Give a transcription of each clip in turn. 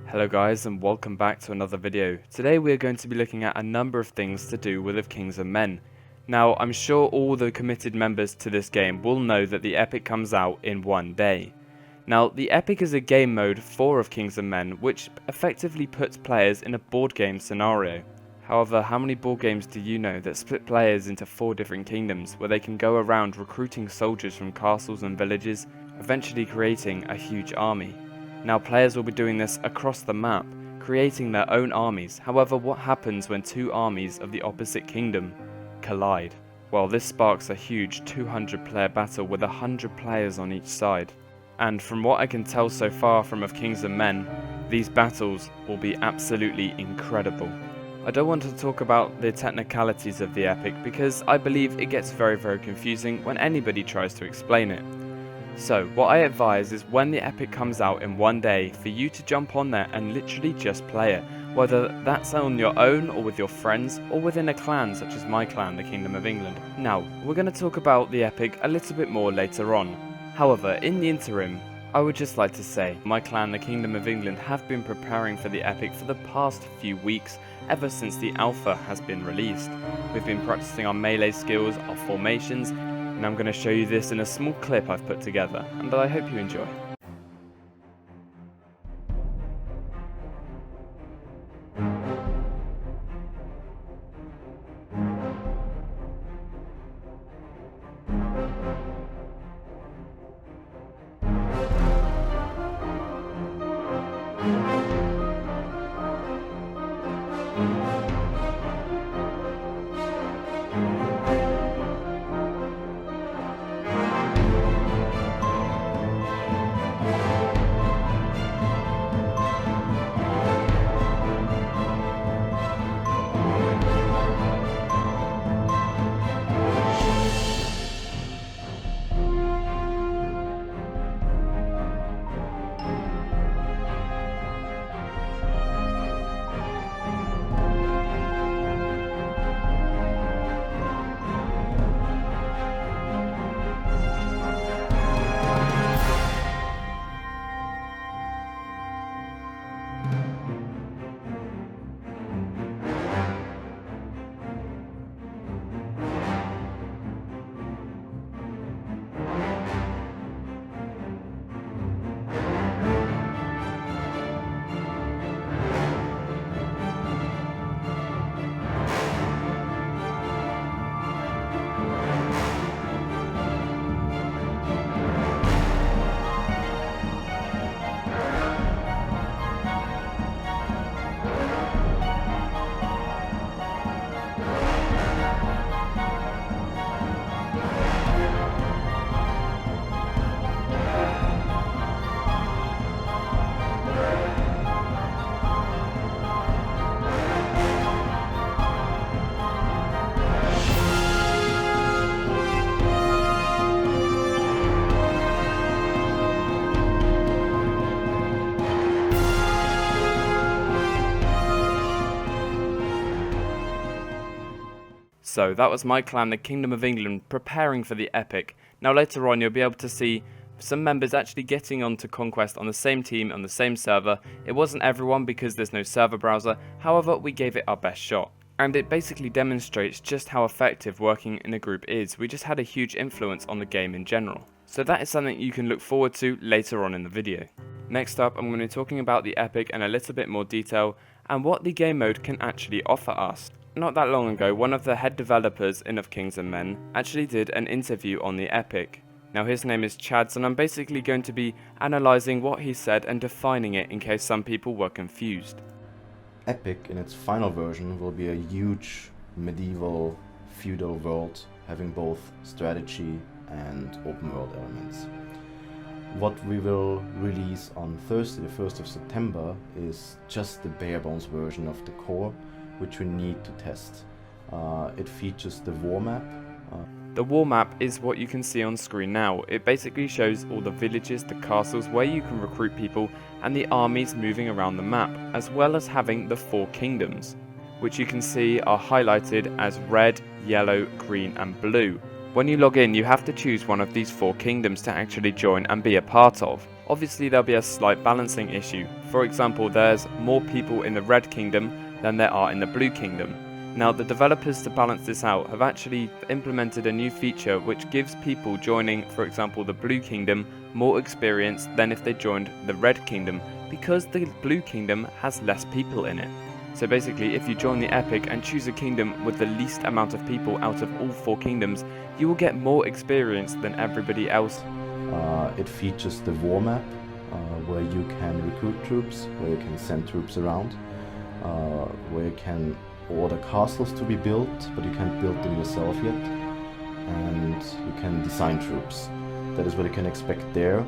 Hello guys and welcome back to another video. Today we are going to be looking at a number of things to do with Kings and Men. Now I'm sure all the committed members to this game will know that the Epic comes out in one day. Now the Epic is a game mode for Kings and Men which effectively puts players in a board game scenario. However, how many board games do you know that split players into 4 different kingdoms where they can go around recruiting soldiers from castles and villages, eventually creating a huge army? Now players will be doing this across the map, creating their own armies. However, what happens when 2 armies of the opposite kingdom collide? Well, this sparks a huge 200 player battle with 100 players on each side. And from what I can tell so far from Kings and Men, these battles will be absolutely incredible. I don't want to talk about the technicalities of the Epic because I believe it gets very confusing when anybody tries to explain it. So what I advise is when the Epic comes out in one day for you to jump on there and literally just play it, whether that's on your own or with your friends or within a clan such as my clan, the Kingdom of England. Now, we're going to talk about the Epic a little bit more later on. However, in the interim, I would just like to say my clan, the Kingdom of England, have been preparing for the Epic for the past few weeks, ever since the alpha has been released. We've been practicing our melee skills, our formations, and I'm going to show you this in a small clip I've put together, and I hope you enjoy. So that was my clan, the Kingdom of England, preparing for the Epic. Now later on you'll be able to see some members actually getting onto Conquest on the same team, on the same server. It wasn't everyone because there's no server browser, however we gave it our best shot. And it basically demonstrates just how effective working in a group is. We just had a huge influence on the game in general. So that is something you can look forward to later on in the video. Next up, I'm going to be talking about the Epic in a little bit more detail and what the game mode can actually offer us. Not that long ago, one of the head developers in Kings and Men actually did an interview on the Epic. Now his name is Chads and I'm basically going to be analysing what he said and defining it in case some people were confused. Epic in its final version will be a huge medieval feudal world having both strategy and open world elements. What we will release on Thursday, the 1st of September, is just the bare bones version of the core, which we need to test. It features the war map. The war map is what you can see on screen now. It basically shows all the villages, the castles where you can recruit people, and the armies moving around the map, as well as having the 4 kingdoms, which you can see are highlighted as red, yellow, green and blue. When you log in, you have to choose one of these 4 kingdoms to actually join and be a part of. Obviously there'll be a slight balancing issue. For example, there's more people in the Red Kingdom than there are in the Blue Kingdom. Now the developers, to balance this out, have actually implemented a new feature which gives people joining, for example, the Blue Kingdom more experience than if they joined the Red Kingdom, because the Blue Kingdom has less people in it. So basically, if you join the Epic and choose a kingdom with the least amount of people out of all 4 kingdoms, you will get more experience than everybody else. It features the war map, where you can recruit troops, where you can send troops around, where you can order castles to be built, but you can't build them yourself yet, and you can design troops. That is what you can expect there.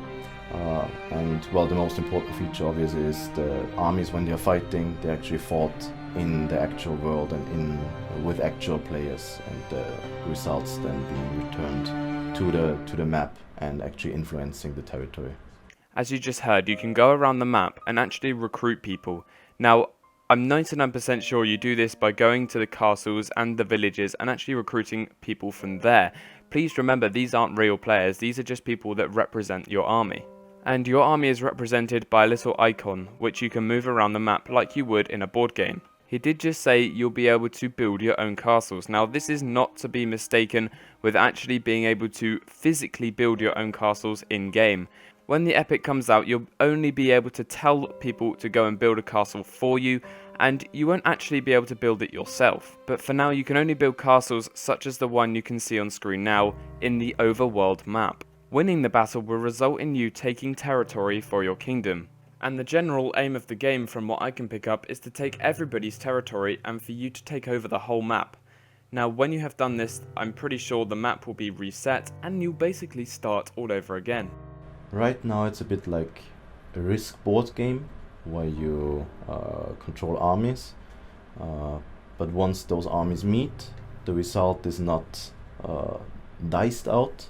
And well, the most important feature obviously is the armies. When they are fighting, they actually fought in the actual world and with actual players, and the results then being returned to the map and actually influencing the territory. As you just heard, you can go around the map and actually recruit people. Now, I'm 99% sure you do this by going to the castles and the villages and actually recruiting people from there. Please remember, these aren't real players, these are just people that represent your army. And your army is represented by a little icon, which you can move around the map like you would in a board game. He did just say you'll be able to build your own castles. Now this is not to be mistaken with actually being able to physically build your own castles in game. When the Epic comes out, you'll only be able to tell people to go and build a castle for you, and you won't actually be able to build it yourself. But for now, you can only build castles such as the one you can see on screen now in the overworld map. Winning the battle will result in you taking territory for your kingdom. And the general aim of the game, from what I can pick up, is to take everybody's territory and for you to take over the whole map. Now when you have done this, I'm pretty sure the map will be reset and you'll basically start all over again. Right now it's a bit like a Risk board game where you control armies, but once those armies meet, the result is not diced out,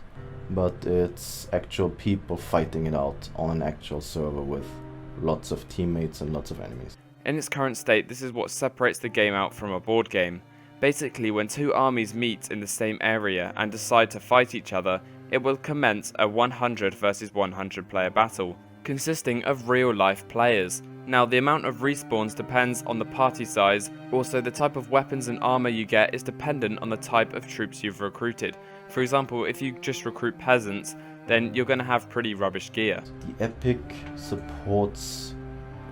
but it's actual people fighting it out on an actual server with lots of teammates and lots of enemies. In its current state, this is what separates the game out from a board game. Basically, when 2 armies meet in the same area and decide to fight each other, it will commence a 100 versus 100 player battle, consisting of real life players. Now the amount of respawns depends on the party size, also the type of weapons and armor you get is dependent on the type of troops you've recruited. For example, if you just recruit peasants, then you're going to have pretty rubbish gear. The Epic supports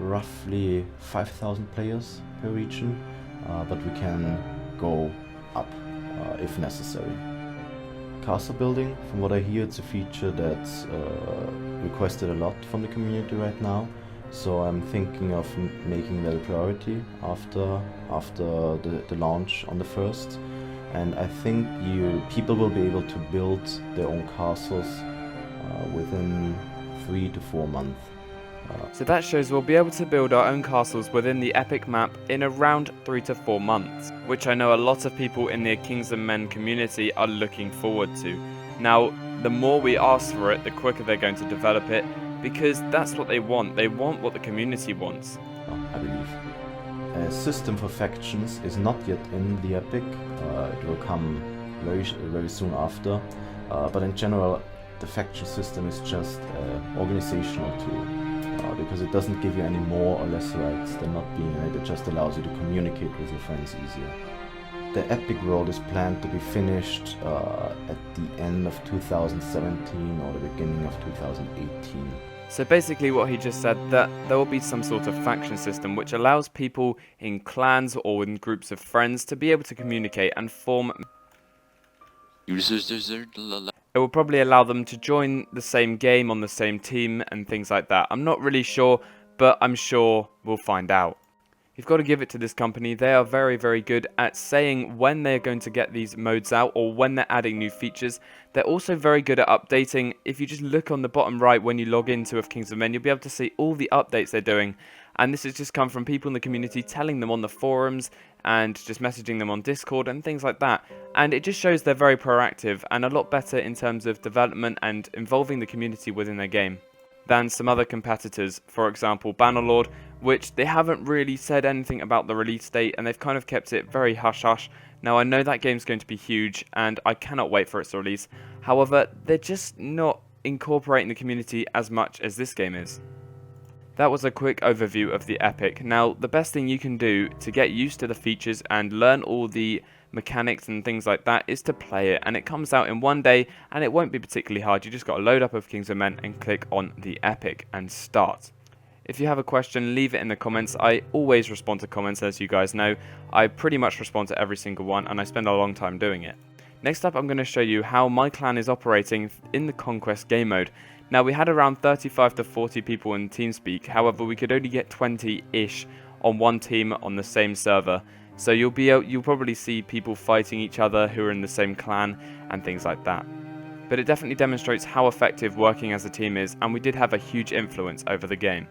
roughly 5,000 players per region, but we can go up if necessary. Castle building, from what I hear, it's a feature that's requested a lot from the community right now, so I'm thinking of making that a priority after the launch on the 1st. And I think people will be able to build their own castles within 3 to 4 months. So that shows we'll be able to build our own castles within the Epic map in around 3 to 4 months, which I know a lot of people in the Kings and Men community are looking forward to. Now, the more we ask for it, the quicker they're going to develop it, because that's what they want what the community wants. I believe. A system for factions is not yet in the Epic, it will come very soon after, but in general the faction system is just an organizational tool. Because it doesn't give you any more or less rights than not being in it, it just allows you to communicate with your friends easier. The Epic world is planned to be finished at the end of 2017 or the beginning of 2018. So basically what he just said, that there will be some sort of faction system which allows people in clans or in groups of friends to be able to communicate and form. It will probably allow them to join the same game on the same team and things like that. I'm not really sure, but I'm sure we'll find out. You've got to give it to this company. They are very, very good at saying when they're going to get these modes out or when they're adding new features. They're also very good at updating. If you just look on the bottom right when you log into Kings of Men, you'll be able to see all the updates they're doing. And this has just come from people in the community telling them on the forums and just messaging them on Discord and things like that. And it just shows they're very proactive and a lot better in terms of development and involving the community within their game. than some other competitors, for example Bannerlord, which they haven't really said anything about the release date and they've kind of kept it very hush-hush. Now I know that game's going to be huge and I cannot wait for its release, however they're just not incorporating the community as much as this game is. That was a quick overview of the Epic. Now the best thing you can do to get used to the features and learn all the mechanics and things like that is to play it, and it comes out in one day and it won't be particularly hard. You just got to load up of Kings of Men and click on the Epic and start. If you have a question, leave it in the comments. I always respond to comments, as you guys know. I pretty much respond to every single one and I spend a long time doing it. Next up I'm going to show you how my clan is operating in the Conquest game mode. Now we had around 35 to 40 people in TeamSpeak, however we could only get 20-ish on one team on the same server. So you'll probably see people fighting each other who are in the same clan and things like that. But it definitely demonstrates how effective working as a team is, and we did have a huge influence over the game.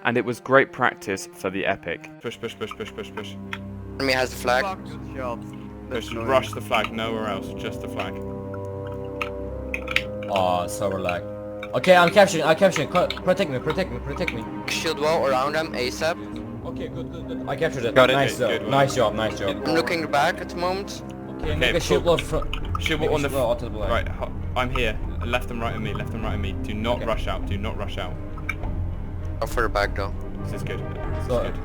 And it was great practice for the Epic. Push, push, push, push, push, push. Enemy has the flag. Push, rush the flag, nowhere else, just the flag. Oh, server lag. Okay, I'm capturing. Protect me. Shield wall around them ASAP. Okay, good. I captured it. Got it. Nice job. Nice job. I'm looking back at the moment. Okay, make a shield wall from. Shield wall on the to the black. right. I'm here. Left and right of me. Do not rush out. Go further back though. This is good.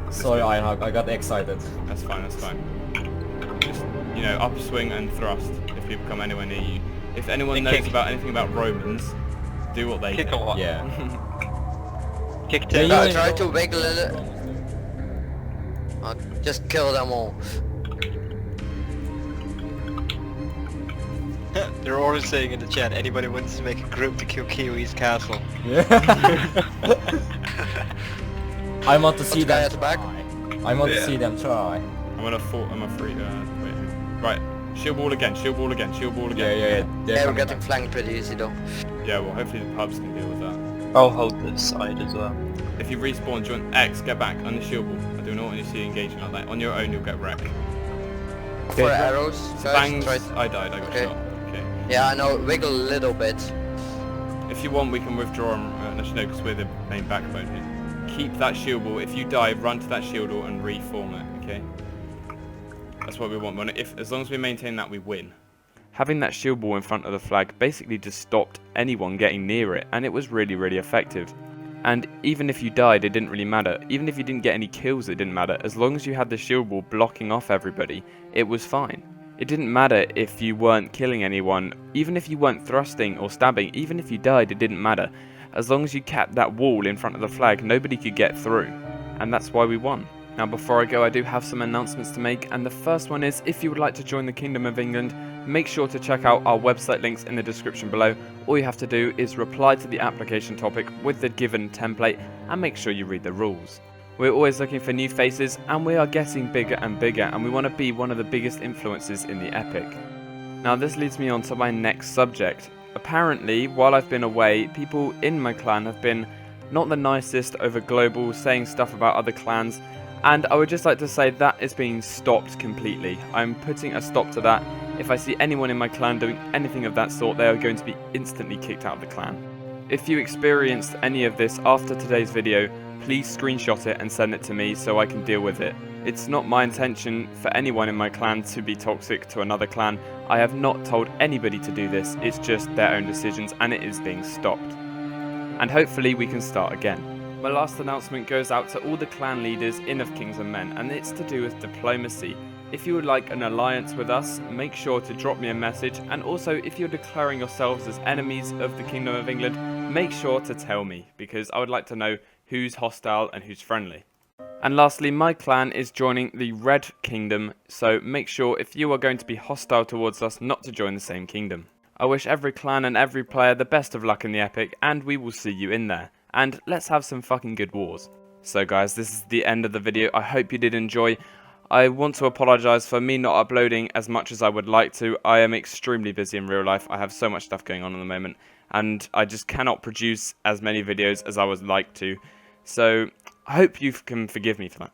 Sorry, Ironhawk. I got excited. That's fine. Just, you know, upswing and thrust if people come anywhere near you. If anyone knows about anything about Romans, do what they do. Yeah. Kick Yeah, to try to wiggle it. Just kill them all. They're already saying in the chat, anybody wants to make a group to kill Kiwi's castle. Yeah. I want to see guy them at the back? try. I want to see them try. I'm afraid. Wait. Right. Shield wall again. Yeah. Yeah, we're getting flanked pretty easy though. Yeah, well hopefully the pubs can deal with that. I'll hold this side as well. If you respawn, join X, get back on the shield wall. I do not want you to see engagement like that. On your own you'll get wrecked. For arrows, guys, Bangs, try I died, I got Okay. shot. Okay. Yeah, I know, wiggle a little bit. If you want we can withdraw and let you know because we're the main backbone here. Keep that shield wall. If you die, run to that shield wall and reform it, okay? That's what we want. As long as we maintain that, we win. Having that shield wall in front of the flag basically just stopped anyone getting near it, and it was really, really effective. And even if you died, it didn't really matter. Even if you didn't get any kills, it didn't matter. As long as you had the shield wall blocking off everybody, it was fine. It didn't matter if you weren't killing anyone, even if you weren't thrusting or stabbing, even if you died, it didn't matter. As long as you kept that wall in front of the flag, nobody could get through. And that's why we won. Now before I go, I do have some announcements to make, and the first one is if you would like to join the Kingdom of England, make sure to check out our website links in the description below. All you have to do is reply to the application topic with the given template and make sure you read the rules. We're always looking for new faces, and we are getting bigger and bigger, and we want to be one of the biggest influences in the Epic. Now this leads me on to my next subject. Apparently, while I've been away, people in my clan have been not the nicest over global, saying stuff about other clans, and I would just like to say that is being stopped completely. I'm putting a stop to that. If I see anyone in my clan doing anything of that sort, they are going to be instantly kicked out of the clan. If you experienced any of this after today's video, please screenshot it and send it to me so I can deal with it. It's not my intention for anyone in my clan to be toxic to another clan. I have not told anybody to do this, it's just their own decisions and it is being stopped. And hopefully we can start again. My last announcement goes out to all the clan leaders in Of Kings and Men, and it's to do with diplomacy. If you would like an alliance with us, make sure to drop me a message, and also if you're declaring yourselves as enemies of the Kingdom of England, make sure to tell me, because I would like to know who's hostile and who's friendly. And lastly, my clan is joining the Red Kingdom, so make sure if you are going to be hostile towards us not to join the same kingdom. I wish every clan and every player the best of luck in the Epic, and we will see you in there. And let's have some fucking good wars. So guys, this is the end of the video. I hope you did enjoy. I want to apologise for me not uploading as much as I would like to. I am extremely busy in real life. I have so much stuff going on at the moment, and I just cannot produce as many videos as I would like to. So I hope you can forgive me for that.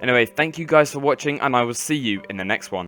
Anyway, thank you guys for watching, and I will see you in the next one.